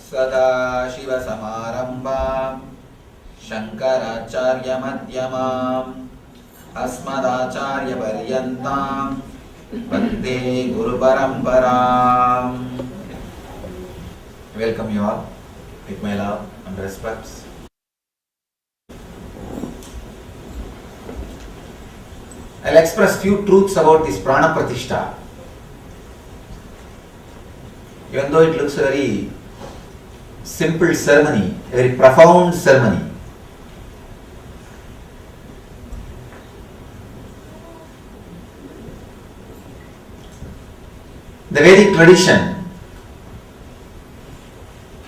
सदाशिवसमारम्भां शङ्कराचार्यमध्यमाम् अस्मदाचार्यपर्यन्तां वन्दे गुरुपरम्पराम्. Welcome you all with my love and respects. I'll express few truths about this Prana Pratishtha. Even though it looks a very simple ceremony, a very profound ceremony, the Vedic tradition,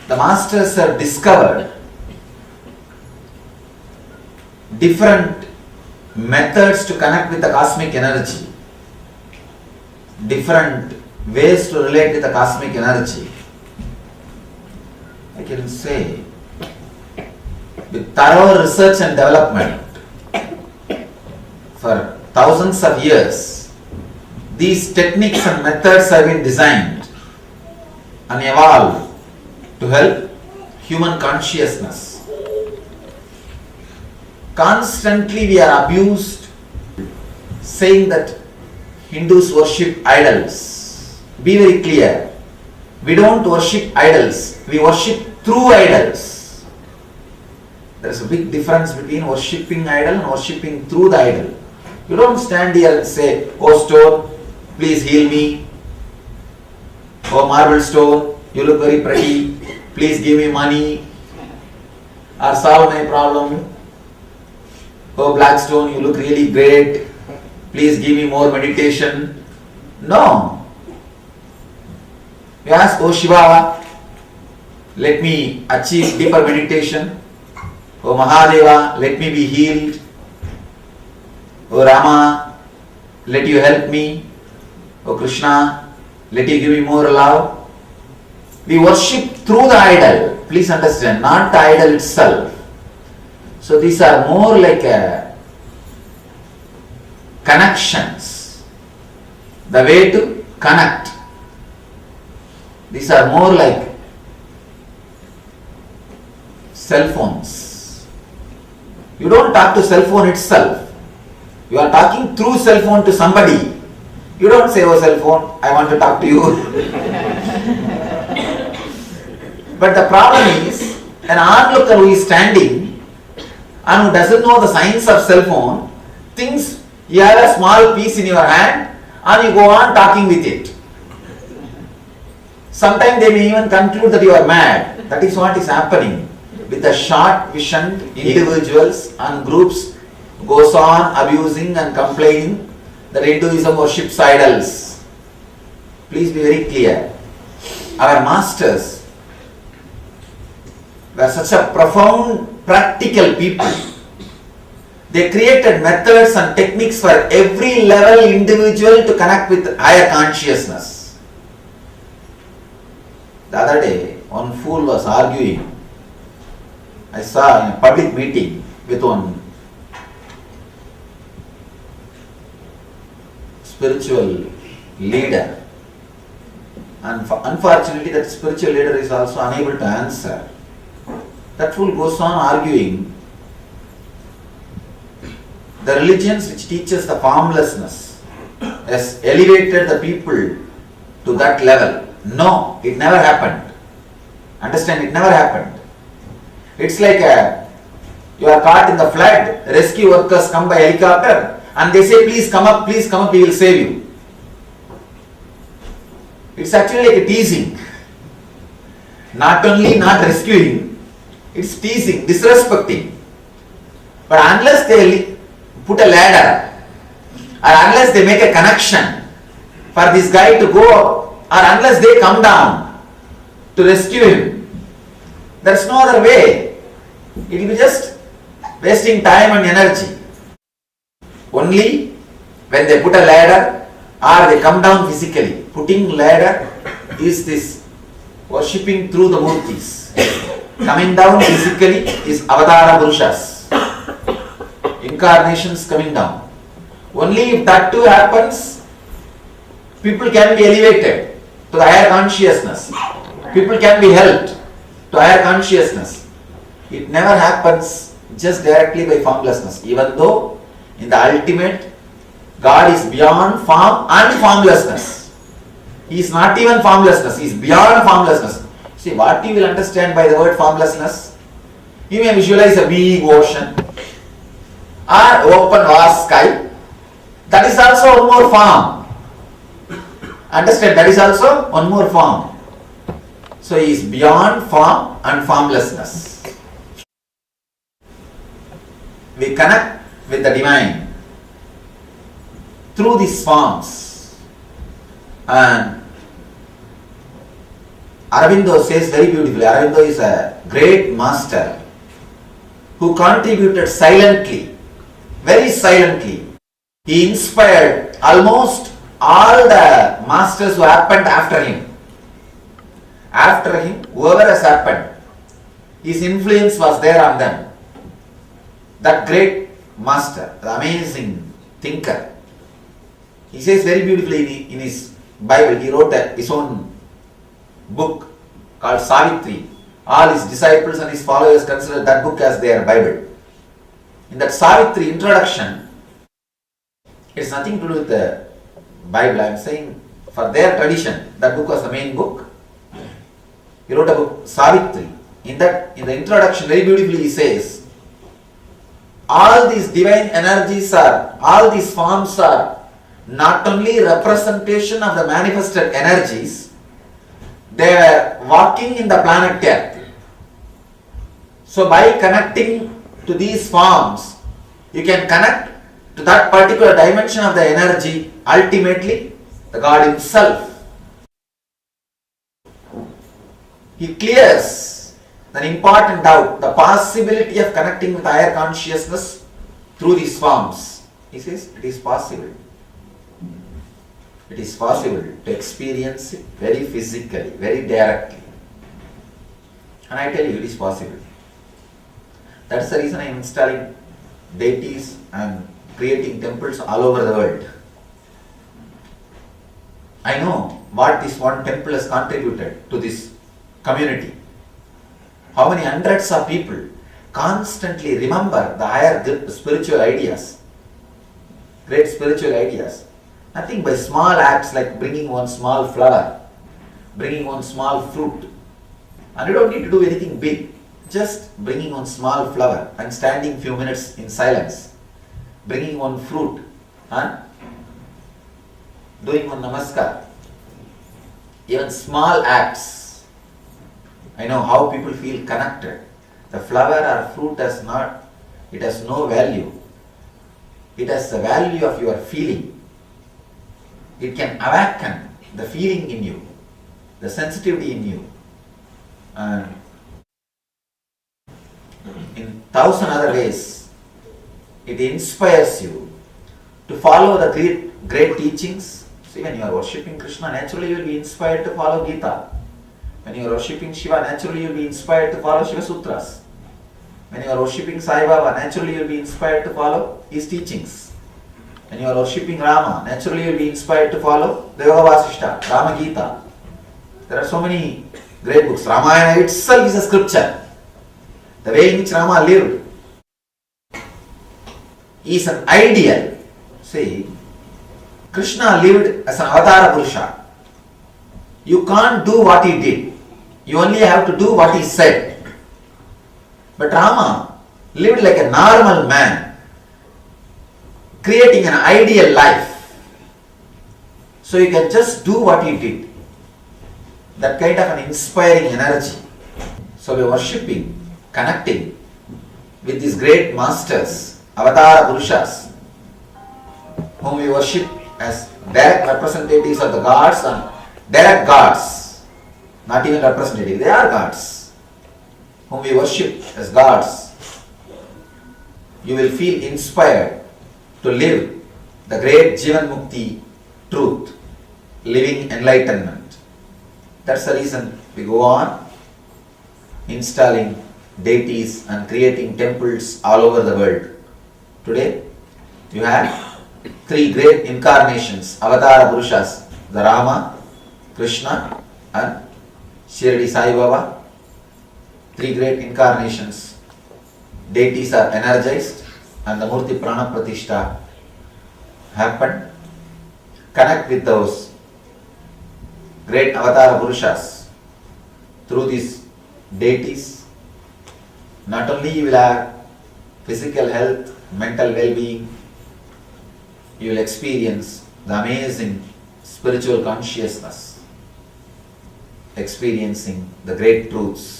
the masters have discovered different methods to connect with the cosmic energy, different ways to relate with the cosmic energy. I can say, with thorough research and development for thousands of years, these techniques and methods have been designed and evolved to help human consciousness. Constantly we are abused saying that Hindus worship idols. Be very clear. We don't worship idols. We worship through idols. There is a big difference between worshipping idol and worshipping through the idol. You don't stand here and say, "Oh stone, please heal me. Oh marble stone, you look very pretty. Please give me money or solve my problem. Oh black stone, you look really great. Please give me more meditation." No. We ask, "Oh Shiva, let me achieve deeper meditation. Oh Mahadeva, let me be healed. Oh Rama, let you help me. Oh Krishna, let you give me more love." We worship through the idol. Please understand, not the idol itself. So these are more like connections. The way to connect. These are more like cell phones. You don't talk to cell phone itself. You are talking through cell phone to somebody. You don't say, "Oh cell phone, I want to talk to you." But the problem is, an onlooker who is standing and who doesn't know the science of cell phone thinks you have a small piece in your hand and you go on talking with it. Sometimes they may even conclude that you are mad. That is what is happening with the short visioned individuals and groups goes on abusing and complaining that Hinduism worships idols. Please be very clear. Our masters were such a profound, practical people. They created methods and techniques for every level individual to connect with higher consciousness. The other day, one fool was arguing. I saw in a public meeting with one spiritual leader, and unfortunately that spiritual leader is also unable to answer. That fool goes on arguing the religions which teaches the formlessness has elevated the people to that level. No, it never happened. Understand, it never happened. It's like you are caught in the flood, rescue workers come by helicopter and they say, please come up, we will save you." It's actually like a teasing. Not only not rescuing, it's teasing, disrespecting. But unless they put a ladder or unless they make a connection for this guy to go or unless they come down to rescue him, there's no other way. It will be just wasting time and energy. Only when they put a ladder or they come down physically. Putting ladder is this worshipping through the murtis. Coming down physically is avatara purushas. Incarnations coming down. Only if that too happens, people can be elevated to the higher consciousness. People can be helped. to higher consciousness. It never happens just directly by formlessness, even though in the ultimate, God is beyond form and formlessness. He is not even formlessness, He is beyond formlessness. See, what you will understand by the word formlessness? You may visualize a big ocean or open vast sky. That is also one more form. Understand, that is also one more form. So He is beyond form and formlessness. We connect with the divine through these forms. And Aurobindo says very beautifully, Aurobindo is a great master who contributed silently, very silently. He inspired almost all the masters who happened after him. After him, whoever has happened, his influence was there on them. That great master, the amazing thinker, he says very beautifully in his Bible, he wrote his own book called Savitri. All his disciples and his followers consider that book as their Bible. In that Savitri introduction, it has nothing to do with the Bible. I am saying for their tradition, that book was the main book. He wrote a book, Savitri. In the introduction, very beautifully he says, all these divine energies are, all these forms are not only representation of the manifested energies, they are walking in the planet Earth. So by connecting to these forms, you can connect to that particular dimension of the energy, ultimately the God Himself. He clears an important doubt, the possibility of connecting with higher consciousness through these forms. He says it is possible. It is possible to experience it very physically, very directly. And I tell you, it is possible. That's the reason I am installing deities and creating temples all over the world. I know what this one temple has contributed to this community. How many hundreds of people constantly remember the higher spiritual ideas, great spiritual ideas. Nothing by small acts like bringing one small flower, bringing one small fruit. And you don't need to do anything big. Just bringing one small flower and standing few minutes in silence. Bringing one fruit and doing one namaskar. Even small acts. I know how people feel connected. The flower or fruit has no value. It has the value of your feeling. It can awaken the feeling in you, the sensitivity in you, and in thousand other ways, it inspires you to follow the great teachings. See, when you are worshipping Krishna, naturally you will be inspired to follow Gita. When you are worshipping Shiva, naturally you will be inspired to follow Shiva Sutras. When you are worshipping Sai Baba, naturally you will be inspired to follow his teachings. When you are worshipping Rama, naturally you will be inspired to follow the Yoga Vasishta, Rama Gita. There are so many great books. Ramayana itself is a scripture. The way in which Rama lived is an ideal. See, Krishna lived as an Avatara Purusha. You can't do what he did. You only have to do what he said. But Rama lived like a normal man, creating an ideal life. So you can just do what he did. That kind of an inspiring energy. So we are worshipping, connecting with these great masters, Avatara Purushas, whom we worship as direct representatives of the gods and direct gods, not even representative, they are gods, whom we worship as gods. You will feel inspired to live the great Jivan Mukti truth, living enlightenment. That's the reason we go on installing deities and creating temples all over the world. Today, you have three great incarnations, Avatara Purushas, the Rama, Krishna and Shirdi Sai Baba. three great incarnations, deities are energized and the Murti Prana Pratishtha happened. Connect with those great avatar Purushas through these deities. Not only you will have physical health, mental well-being, you will experience the amazing spiritual consciousness, experiencing the great truths.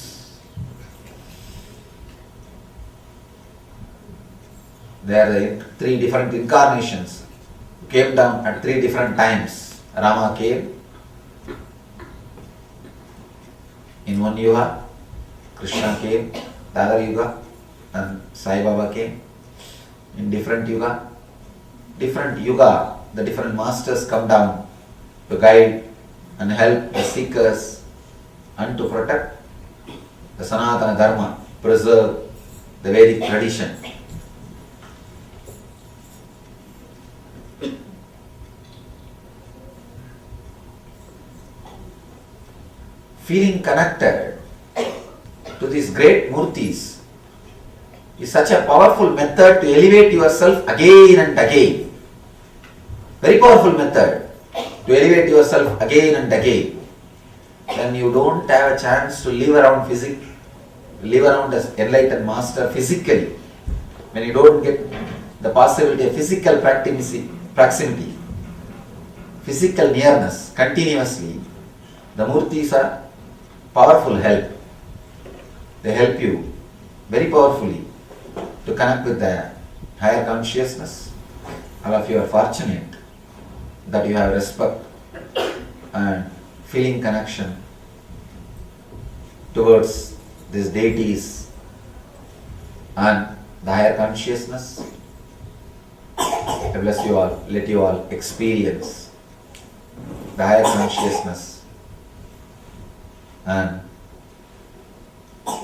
There are the three different incarnations who came down at three different times. Rama came in one yuga, Krishna came the other yuga, and Sai Baba came in different yuga. Different yuga, the different masters come down to guide and help the seekers and to protect the Sanatana Dharma, preserve the Vedic tradition. Feeling connected to these great murtis is such a powerful method to elevate yourself again and again. Very powerful method to elevate yourself again and again. When you don't have a chance to live around as enlightened master physically, when you don't get the possibility of physical proximity, physical nearness continuously, the murtis are powerful help. They help you very powerfully to connect with the higher consciousness. All of you are fortunate that you have respect and feeling connection towards these deities and the higher consciousness. I bless you all. Let you all experience the higher consciousness and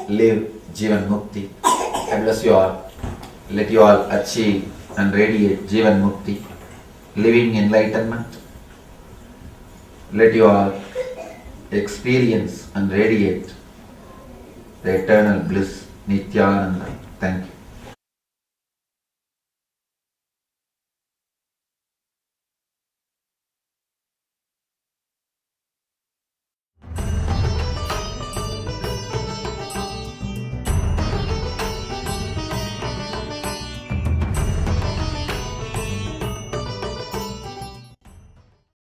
live Jivan Mukti. I bless you all. Let you all achieve and radiate Jivan Mukti, living enlightenment. Let you all experience and radiate the eternal bliss, Nityananda. Thank you.